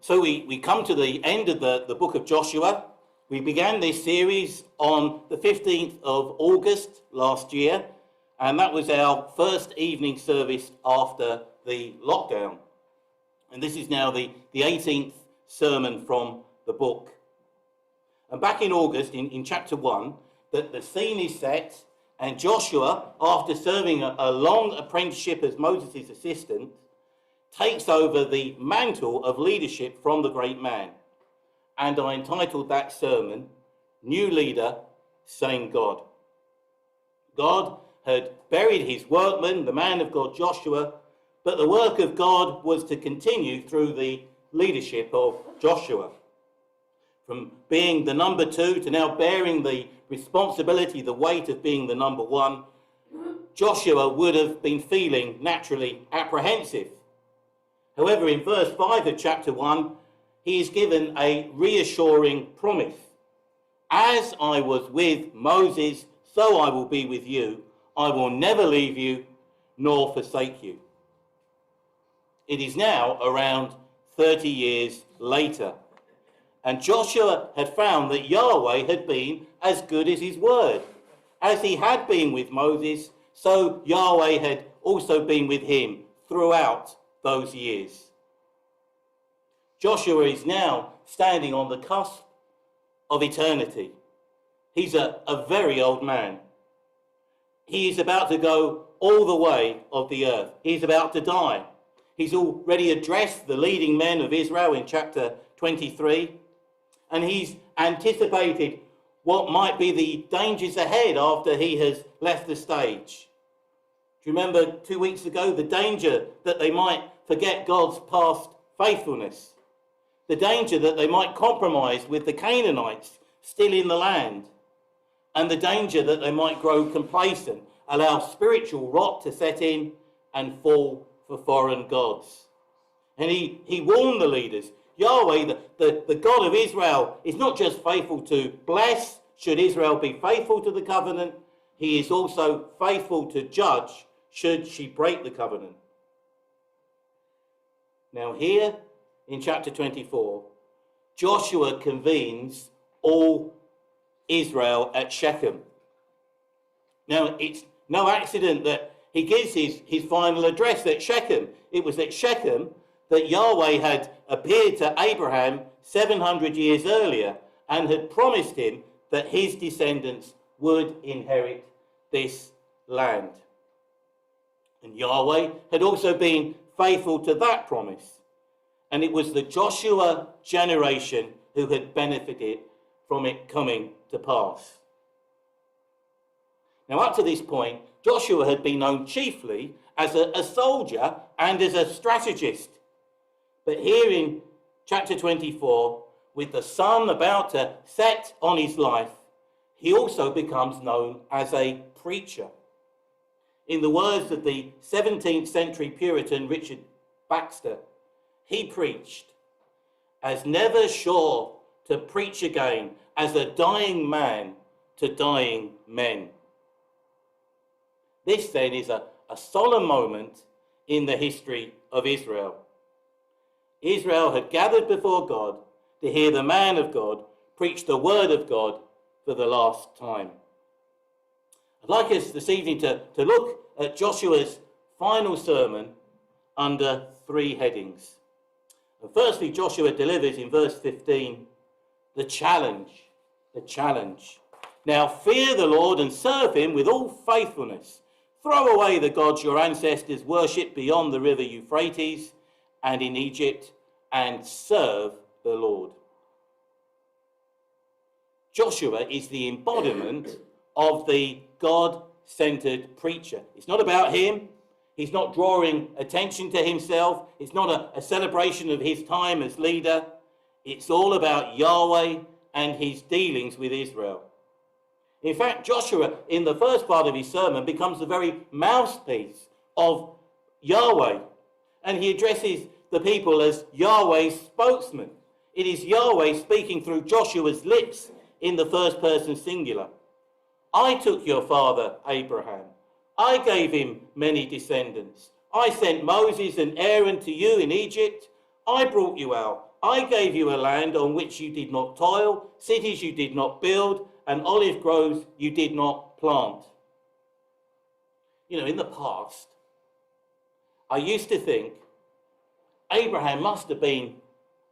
So we come to the end of the book of Joshua. We began this series on the 15th of August last year, and that was our first evening service after the lockdown. And this is now the 18th sermon from the book. And back in August, in chapter 1, the scene is set, and Joshua, after serving a long apprenticeship as Moses' assistant, takes over the mantle of leadership from the great man. And I entitled that sermon, New Leader, Same God. God had buried his workman, the man of God, Joshua, but the work of God was to continue through the leadership of Joshua. From being the number 2 to now bearing the responsibility, the weight of being the number 1, Joshua would have been feeling naturally apprehensive. However, in verse 5 of chapter 1, he is given a reassuring promise. As I was with Moses, so I will be with you. I will never leave you nor forsake you. It is now around 30 years later, and Joshua had found that Yahweh had been as good as his word. As he had been with Moses, so Yahweh had also been with him throughout those years. Joshua is now standing on the cusp of eternity. He's a very old man. He is about to go all the way of the earth. He's about to die. He's already addressed the leading men of Israel in chapter 23, and he's anticipated what might be the dangers ahead after he has left the stage. Do you remember 2 weeks ago the danger that they might forget God's past faithfulness? The danger that they might compromise with the Canaanites still in the land, and the danger that they might grow complacent, allow spiritual rot to set in and fall for foreign gods. And he warned the leaders, Yahweh, the God of Israel, is not just faithful to bless, should Israel be faithful to the covenant, he is also faithful to judge, should she break the covenant. Now here, in chapter 24, Joshua convenes all Israel at Shechem. Now, it's no accident that he gives his final address at Shechem. It was at Shechem that Yahweh had appeared to Abraham 700 years earlier and had promised him that his descendants would inherit this land. And Yahweh had also been faithful to that promise. And it was the Joshua generation who had benefited from it coming to pass. Now, up to this point, Joshua had been known chiefly as a soldier and as a strategist. But here in chapter 24, with the sun about to set on his life, he also becomes known as a preacher. In the words of the 17th century Puritan Richard Baxter, he preached, as never sure to preach again, as a dying man to dying men. This then is a solemn moment in the history of Israel. Israel had gathered before God to hear the man of God preach the word of God for the last time. I'd like us this evening to look at Joshua's final sermon under 3 headings. And firstly, Joshua delivers in verse 15 the challenge. Now fear the Lord and serve him with all faithfulness. Throw away the gods your ancestors worshipped beyond the river Euphrates and in Egypt, and serve the Lord. Joshua is the embodiment of the God-centered preacher. It's not about him. He's not drawing attention to himself. It's not a celebration of his time as leader. It's all about Yahweh and his dealings with Israel. In fact, Joshua, in the first part of his sermon, becomes the very mouthpiece of Yahweh. And he addresses the people as Yahweh's spokesman. It is Yahweh speaking through Joshua's lips in the first person singular. I took your father Abraham. I gave him many descendants. I sent Moses and Aaron to you in Egypt. I brought you out. I gave you a land on which you did not toil, cities you did not build, and olive groves you did not plant. You know, in the past, I used to think Abraham must have been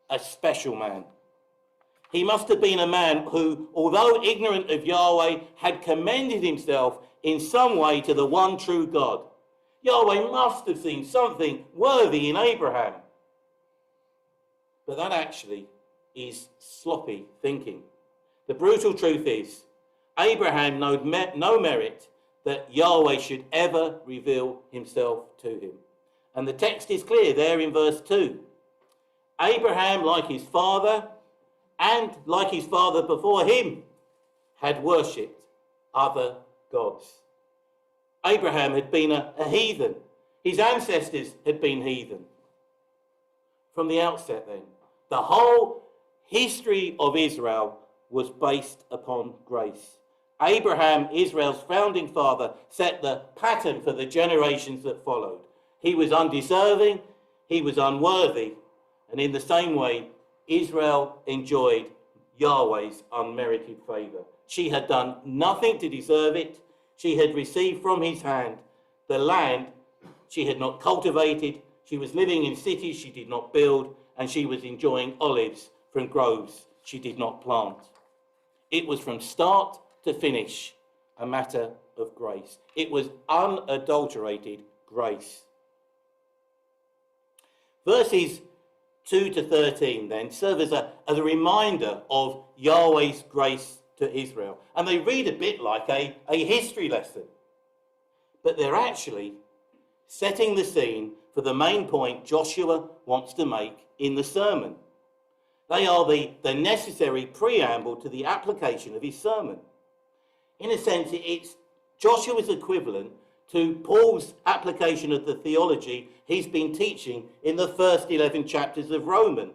a special man. He must have been a man who, although ignorant of Yahweh, had commended himself in some way to the one true God. Yahweh must have seen something worthy in Abraham. But that actually is sloppy thinking. The brutal truth is, Abraham had no merit that Yahweh should ever reveal himself to him. And the text is clear there in verse 2. Abraham, like his father, and like his father before him, had worshipped other gods. Abraham had been a heathen. His ancestors had been heathen. From the outset then, the whole history of Israel was based upon grace. Abraham, Israel's founding father, set the pattern for the generations that followed. He was undeserving, he was unworthy, and in the same way, Israel enjoyed Yahweh's unmerited favour. She had done nothing to deserve it. She had received from his hand the land she had not cultivated. She was living in cities she did not build, and she was enjoying olives from groves she did not plant. It was from start to finish a matter of grace. It was unadulterated grace. Verses 2 to 13 then serve as a reminder of Yahweh's grace to Israel. And they read a bit like a history lesson. But they're actually setting the scene for the main point Joshua wants to make in the sermon. They are the necessary preamble to the application of his sermon. In a sense, it's Joshua's equivalent to Paul's application of the theology he's been teaching in the first 11 chapters of Romans,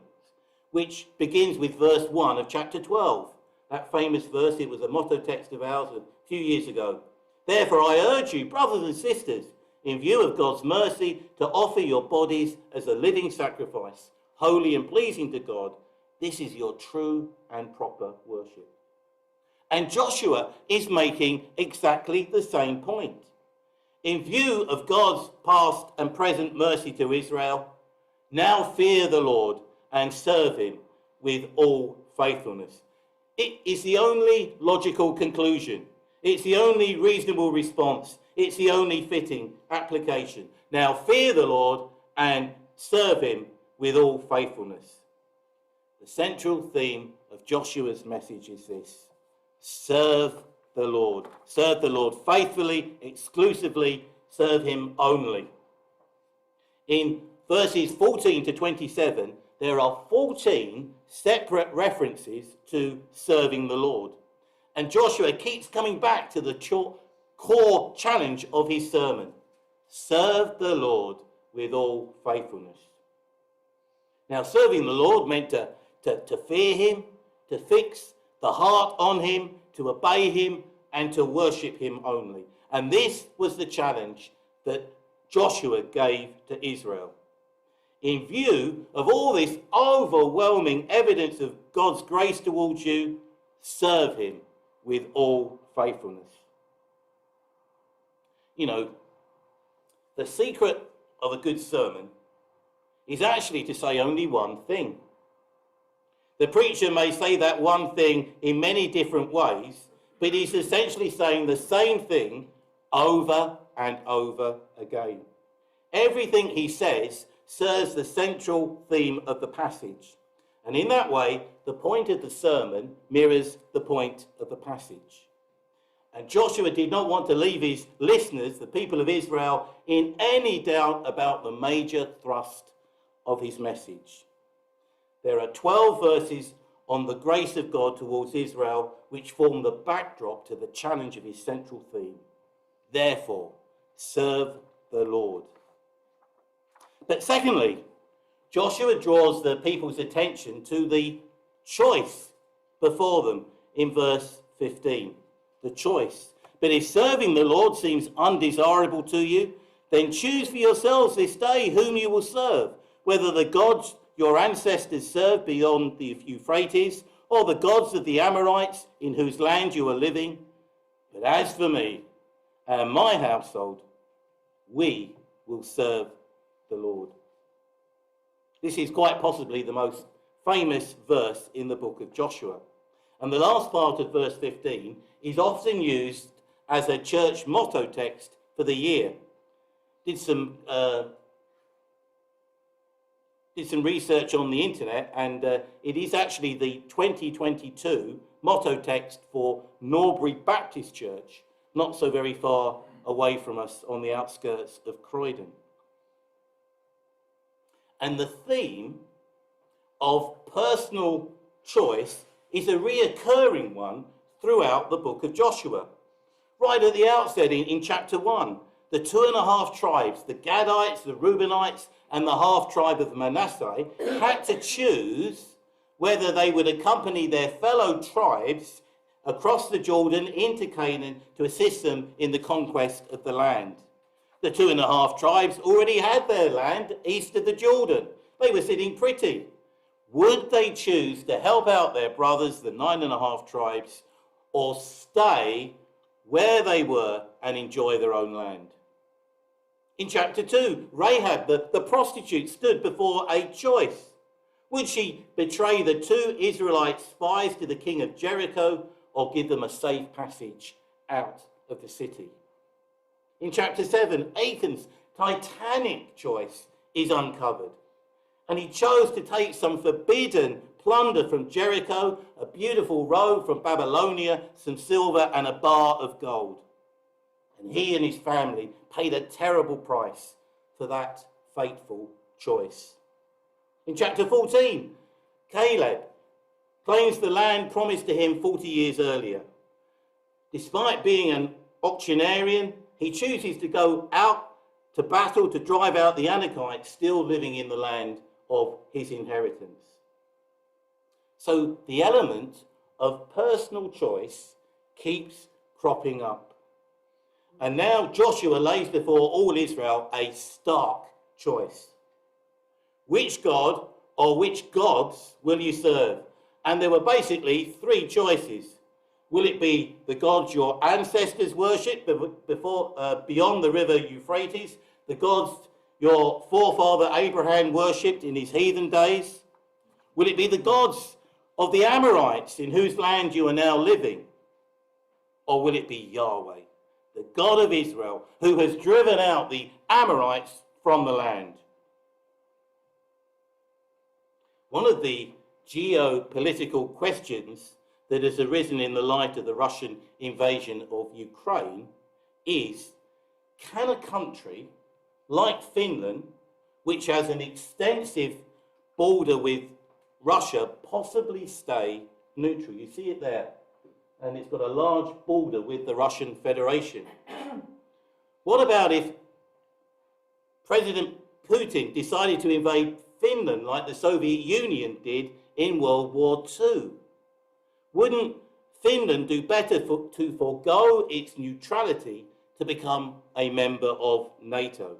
which begins with verse 1 of chapter 12. That famous verse, it was a motto text of ours a few years ago. Therefore, I urge you, brothers and sisters, in view of God's mercy, to offer your bodies as a living sacrifice, holy and pleasing to God. This is your true and proper worship. And Joshua is making exactly the same point. In view of God's past and present mercy to Israel, now fear the Lord and serve him with all faithfulness. It is the only logical conclusion. It's the only reasonable response. It's the only fitting application. Now fear the Lord and serve him with all faithfulness. The central theme of Joshua's message is this: serve the Lord. Serve the Lord faithfully, exclusively, serve him only. In verses 14 to 27, there are 14 separate references to serving the Lord. And Joshua keeps coming back to the core challenge of his sermon: serve the Lord with all faithfulness. Now, serving the Lord meant to fear him, to fix the heart on him, to obey him, and to worship him only. And this was the challenge that Joshua gave to Israel. In view of all this overwhelming evidence of God's grace towards you, serve him with all faithfulness. You know, the secret of a good sermon is actually to say only one thing. The preacher may say that one thing in many different ways, but he's essentially saying the same thing over and over again. Everything he says serves the central theme of the passage. And in that way, the point of the sermon mirrors the point of the passage. And Joshua did not want to leave his listeners, the people of Israel, in any doubt about the major thrust of his message. There are 12 verses on the grace of God towards Israel, which form the backdrop to the challenge of his central theme. Therefore, serve the Lord. But secondly, Joshua draws the people's attention to the choice before them in verse 15. The choice. But if serving the Lord seems undesirable to you, then choose for yourselves this day whom you will serve, whether the gods your ancestors served beyond the Euphrates, or the gods of the Amorites in whose land you are living. But as for me and my household, we will serve the Lord." This is quite possibly the most famous verse in the book of Joshua. And the last part of verse 15 is often used as a church motto text for the year. Did some research on the internet, and it is actually the 2022 motto text for Norbury Baptist Church, not so very far away from us on the outskirts of Croydon. And the theme of personal choice is a reoccurring one throughout the book of Joshua. Right at the outset in chapter 1, the 2.5 tribes, the Gadites, the Reubenites, and the half tribe of Manasseh, had to choose whether they would accompany their fellow tribes across the Jordan into Canaan to assist them in the conquest of the land. The 2.5 tribes already had their land east of the Jordan. They were sitting pretty. Would they choose to help out their brothers, the 9.5 tribes, or stay where they were and enjoy their own land? In chapter 2, Rahab, the prostitute, stood before a choice. Would she betray the 2 Israelite spies to the king of Jericho, or give them a safe passage out of the city? In chapter 7, Achan's titanic choice is uncovered, and he chose to take some forbidden plunder from Jericho, a beautiful robe from Babylonia, some silver, and a bar of gold. And he and his family paid a terrible price for that fateful choice. In chapter 14, Caleb claims the land promised to him 40 years earlier. Despite being an octogenarian, he chooses to go out to battle to drive out the Anakites still living in the land of his inheritance. So the element of personal choice keeps cropping up. And now Joshua lays before all Israel a stark choice. Which God or which gods will you serve? And there were basically 3 choices. Will it be the gods your ancestors worshipped beyond the river Euphrates, the gods your forefather Abraham worshipped in his heathen days? Will it be the gods of the Amorites in whose land you are now living? Or will it be Yahweh, the God of Israel, who has driven out the Amorites from the land? One of the geopolitical questions that has arisen in the light of the Russian invasion of Ukraine is, can a country like Finland, which has an extensive border with Russia, possibly stay neutral? You see it there, and it's got a large border with the Russian Federation. What about if President Putin decided to invade Finland like the Soviet Union did in World War II? Wouldn't Finland do better to forego its neutrality to become a member of NATO?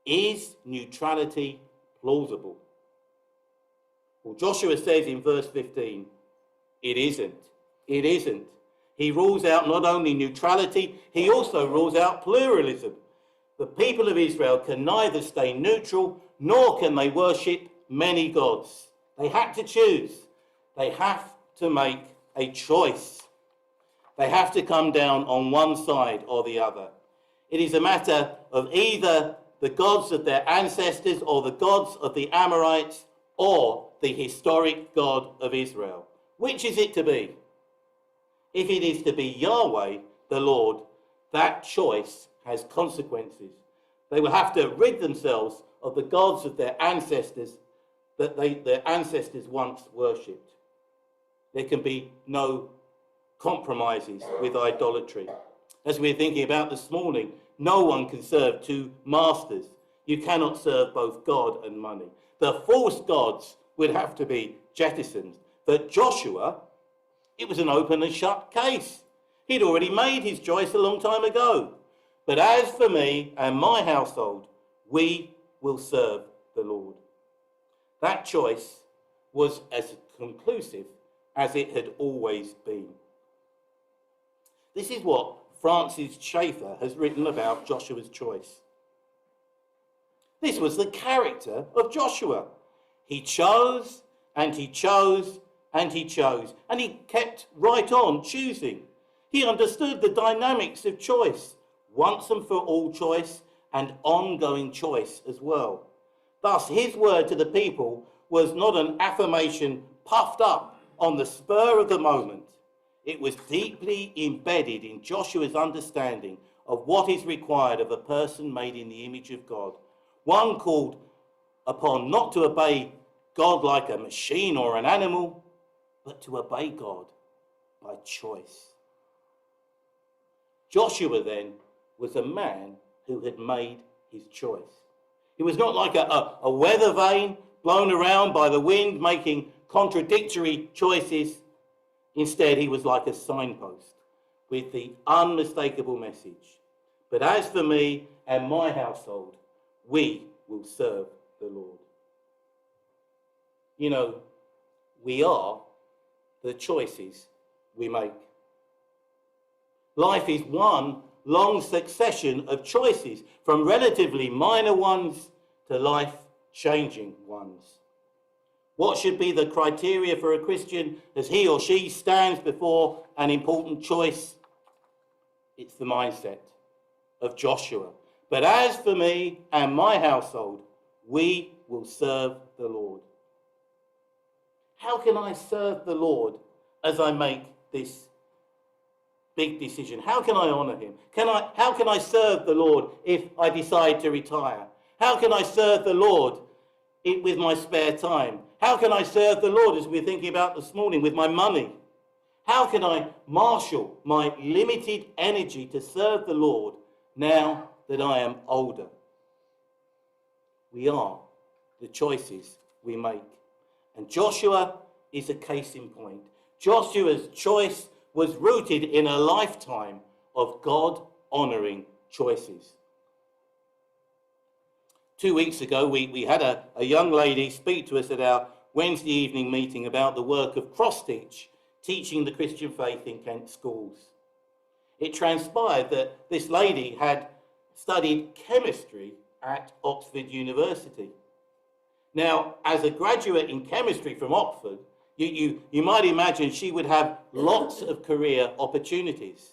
Is neutrality plausible? Well, Joshua says in verse 15, it isn't. It isn't. He rules out not only neutrality, he also rules out pluralism. The people of Israel can neither stay neutral nor can they worship many gods. They had to choose. They have to make a choice. They have to come down on one side or the other. It is a matter of either the gods of their ancestors or the gods of the Amorites or the historic God of Israel. Which is it to be? If it is to be Yahweh, the Lord, that choice has consequences. They will have to rid themselves of the gods of their ancestors that their ancestors once worshipped. There can be no compromises with idolatry. As we're thinking about this morning, no one can serve 2 masters. You cannot serve both God and money. The false gods would have to be jettisoned. But Joshua, it was an open and shut case. He'd already made his choice a long time ago. But as for me and my household, we will serve the Lord. That choice was as conclusive as it had always been. This is what Francis Schaeffer has written about Joshua's choice. This was the character of Joshua. He chose, and he chose, and he chose, and he kept right on choosing. He understood the dynamics of choice, once and for all choice, and ongoing choice as well. Thus, his word to the people was not an affirmation puffed up on the spur of the moment. It was deeply embedded in Joshua's understanding of what is required of a person made in the image of God, one called upon not to obey God like a machine or an animal, but to obey God by choice. Joshua then was a man who had made his choice. He was not like a weather vane blown around by the wind making contradictory choices. Instead, he was like a signpost with the unmistakable message. But as for me and my household, we will serve the Lord. You know, we are the choices we make. Life is one long succession of choices, from relatively minor ones to life-changing ones. What should be the criteria for a Christian as he or she stands before an important choice? It's the mindset of Joshua. But as for me and my household, we will serve the Lord. How can I serve the Lord as I make this big decision? How can I honour him? How can I serve the Lord if I decide to retire? How can I serve the Lord with my spare time? How can I serve the Lord, as we're thinking about this morning, with my money? How can I marshal my limited energy to serve the Lord now that I am older? We are the choices we make. And Joshua is a case in point. Joshua's choice was rooted in a lifetime of God-honouring choices. 2 weeks ago, we had a young lady speak to us at our Wednesday evening meeting about the work of cross-stitch, teaching the Christian faith in Kent schools. It transpired that this lady had studied chemistry at Oxford University. Now, as a graduate in chemistry from Oxford, you might imagine she would have lots of career opportunities.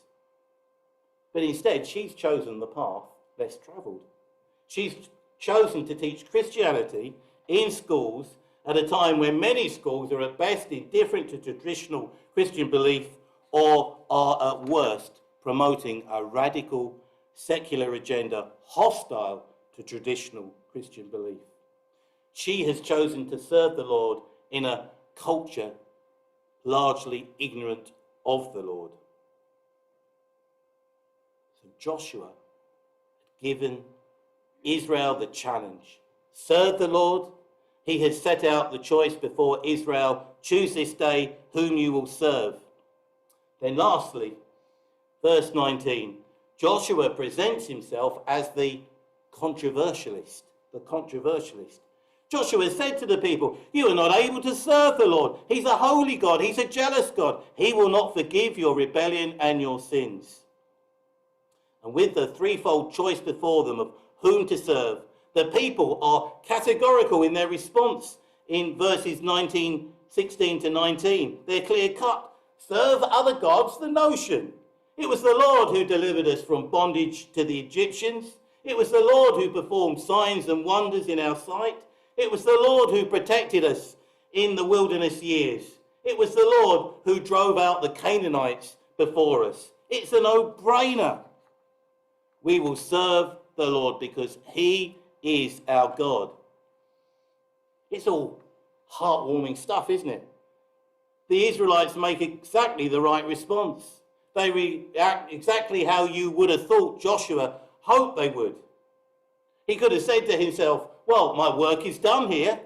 But instead, she's chosen the path less travelled. She's chosen to teach Christianity in schools at a time when many schools are at best indifferent to traditional Christian belief or are at worst promoting a radical secular agenda hostile to traditional Christian belief. She has chosen to serve the Lord in a culture largely ignorant of the Lord. So Joshua had given Israel the challenge. Serve the Lord. He has set out the choice before Israel. Choose this day whom you will serve. Then lastly, verse 19, Joshua presents himself as the controversialist. Joshua said to the people, you are not able to serve the Lord. He's a holy God. He's a jealous God. He will not forgive your rebellion and your sins. And with the threefold choice before them of whom to serve, the people are categorical in their response in verses 16 to 19. They're clear cut. Serve other gods, the notion. It was the Lord who delivered us from bondage to the Egyptians. It was the Lord who performed signs and wonders in our sight. It was the Lord who protected us in the wilderness years. It was the Lord who drove out the Canaanites before us. It's a no-brainer. We will serve the Lord because he is our God. It's all heartwarming stuff, isn't it? The Israelites make exactly the right response. They react exactly how you would have thought Joshua hoped they would. He could have said to himself, well, my work is done here.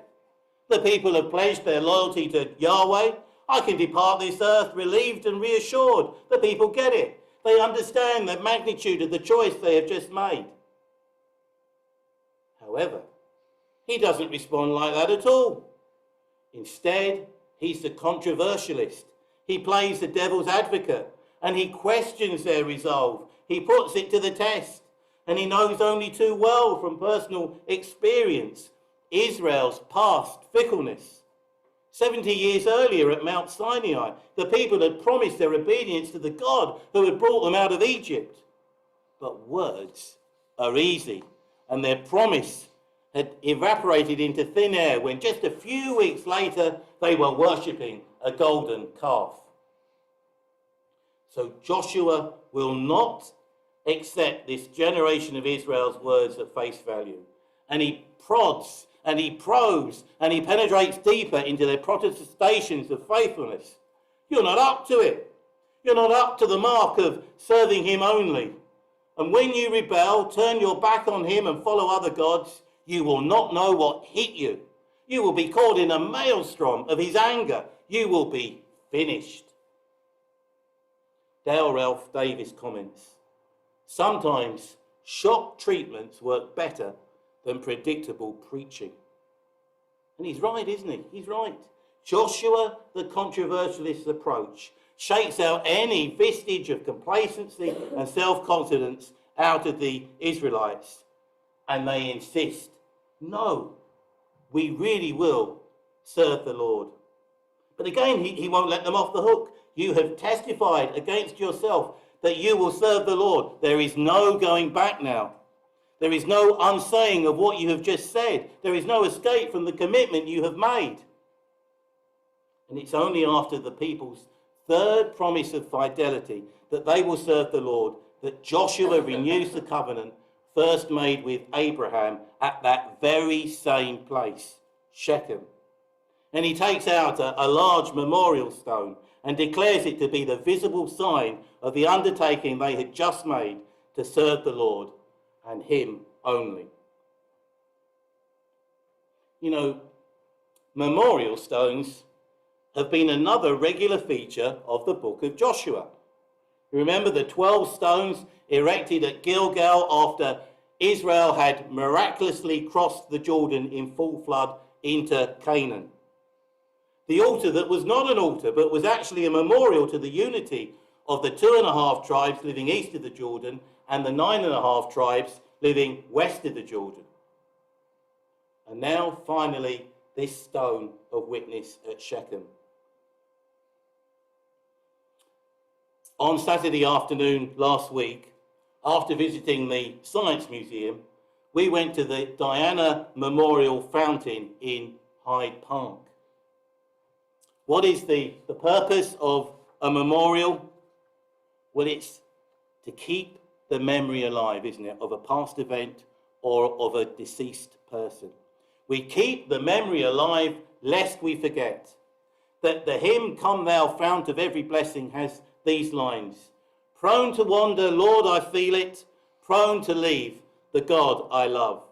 The people have pledged their loyalty to Yahweh. I can depart this earth relieved and reassured. The people get it. They understand the magnitude of the choice they have just made. However, he doesn't respond like that at all. Instead, he's the controversialist. He plays the devil's advocate and he questions their resolve. He puts it to the test, and he knows only too well from personal experience Israel's past fickleness. 70 years earlier at Mount Sinai, the people had promised their obedience to the God who had brought them out of Egypt. But words are easy, and their promise had evaporated into thin air when just a few weeks later they were worshipping a golden calf. So Joshua will not accept this generation of Israel's words at face value. And he prods and he probes and he penetrates deeper into their protestations of faithfulness. You're not up to it. You're not up to the mark of serving him only. And when you rebel, turn your back on him and follow other gods, you will not know what hit you. You will be caught in a maelstrom of his anger. You will be finished. Dale Ralph Davis comments, sometimes shock treatments work better than predictable preaching. And he's right, isn't he? He's right. Joshua, the controversialist's approach, shakes out any vestige of complacency and self-confidence out of the Israelites. And they insist, no, we really will serve the Lord. But again, he won't let them off the hook. You have testified against yourself that you will serve the Lord. There is no going back now. There is no unsaying of what you have just said. There is no escape from the commitment you have made. And it's only after the people's third promise of fidelity that they will serve the Lord that Joshua renews the covenant first made with Abraham at that very same place, Shechem. And he takes out a large memorial stone and declares it to be the visible sign of the undertaking they had just made to serve the Lord and him only. You know, memorial stones have been another regular feature of the book of Joshua. Remember the 12 stones erected at Gilgal after Israel had miraculously crossed the Jordan in full flood into Canaan. The altar that was not an altar, but was actually a memorial to the unity of the 2.5 tribes living east of the Jordan and the 9.5 tribes living west of the Jordan. And now, finally, this stone of witness at Shechem. On Saturday afternoon last week, after visiting the Science Museum, we went to the Diana Memorial Fountain in Hyde Park. What is the purpose of a memorial? Well, it's to keep the memory alive, isn't it, of a past event or of a deceased person. We keep the memory alive lest we forget. That the hymn, Come Thou Fount of Every Blessing, has these lines. Prone to wander, Lord, I feel it. Prone to leave the God I love.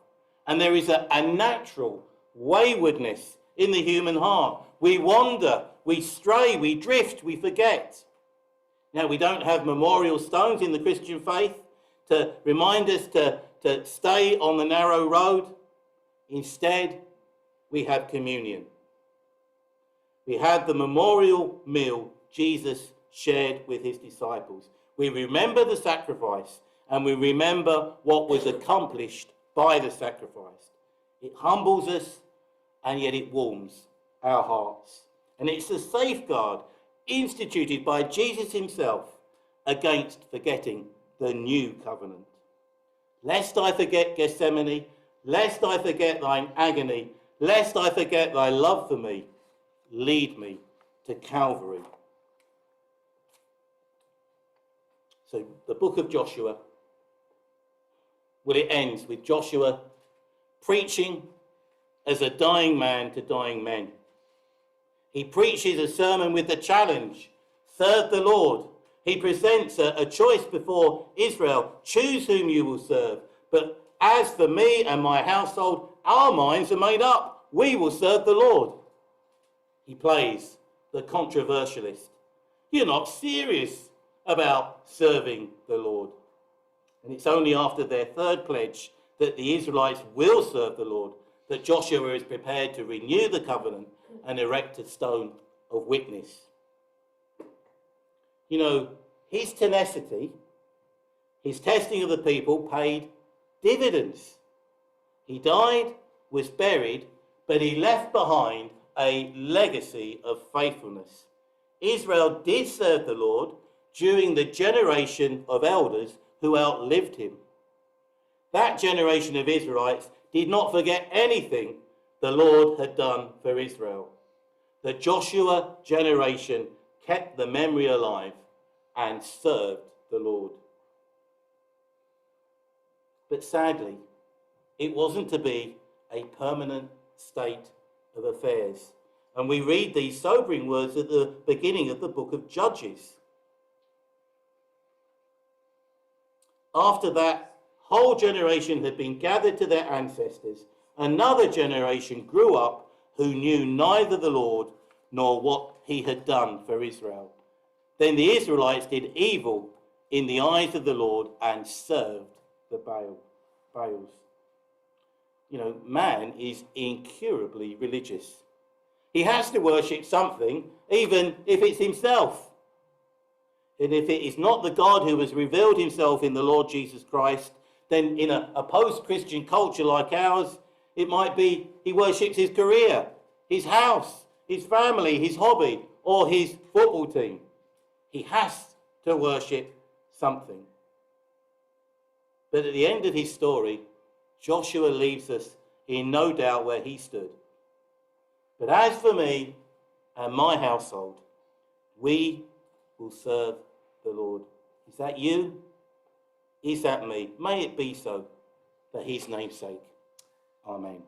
And there is a natural waywardness in the human heart. We wander, we stray, we drift, we forget. Now, we don't have memorial stones in the Christian faith to remind us to stay on the narrow road. Instead, we have communion. We have the memorial meal Jesus shared with his disciples. We remember the sacrifice and we remember what was accomplished by the sacrifice. It humbles us and yet it warms our hearts. And it's a safeguard instituted by Jesus himself against forgetting the new covenant. Lest I forget Gethsemane, lest I forget thine agony, lest I forget thy love for me, lead me to Calvary. So the book of Joshua, well, it ends with Joshua preaching as a dying man to dying men. He preaches a sermon with the challenge, serve the Lord. He presents a choice before Israel, choose whom you will serve. But as for me and my household, our minds are made up. We will serve the Lord. He plays the controversialist. You're not serious about serving the Lord. And it's only after their third pledge that the Israelites will serve the Lord that Joshua is prepared to renew the covenant and erect a stone of witness. You know, his tenacity, his testing of the people paid dividends. He died, was buried, but he left behind a legacy of faithfulness. Israel did serve the Lord during the generation of elders who outlived him. That generation of Israelites did not forget anything the Lord had done for Israel. The Joshua generation kept the memory alive and served the Lord. But sadly, it wasn't to be a permanent state of affairs. And we read these sobering words at the beginning of the book of Judges. After that whole generation had been gathered to their ancestors, another generation grew up who knew neither the Lord nor what he had done for Israel. Then the Israelites did evil in the eyes of the Lord and served the Baals. You know, man is incurably religious. He has to worship something, even if it's himself. And if it is not the God who has revealed himself in the Lord Jesus Christ, then in a post-Christian culture like ours, it might be he worships his career, his house, his family, his hobby, or his football team. He has to worship something. But at the end of his story, Joshua leaves us in no doubt where he stood. But as for me and my household, we will serve the Lord. Is that you? Is that me? May it be so, for his name's sake. Amen.